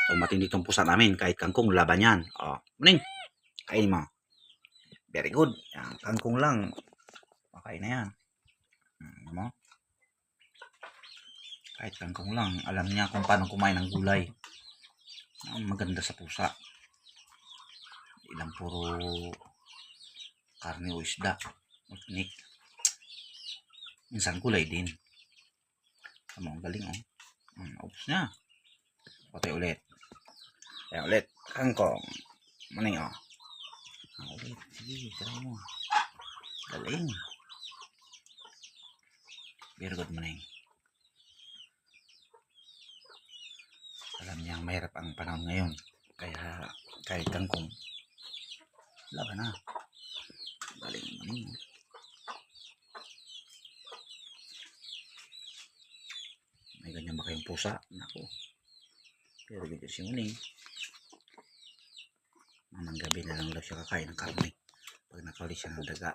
So, matindi itong pusa namin. Kahit kangkong, laban yan. O, maning. Kainin mo. Very good. Yan, kangkong lang. Makain na yan. Mo? Kahit kangkong lang. Alam niya kung paano kumain ng gulay. Maganda sa pusa. Ilang puro karne o isda. Utnik. Minsan gulay din. Ang galing, oh. Ubus niya. Patay ulit. Kaya ulit. Kangkong. Maning, oh. Ulit. Sige, try mo. Galing. Very good, maning. Alam niya mahirap ang panahon ngayon. Kaya kahit kangkong, laban na. Galing, maning. May ganyan ba kayong pusa? Naku. Pero dito si Muning. Mamang gabi na lang daw siya kakain ng karne. Pag nakaulit siya ng daga.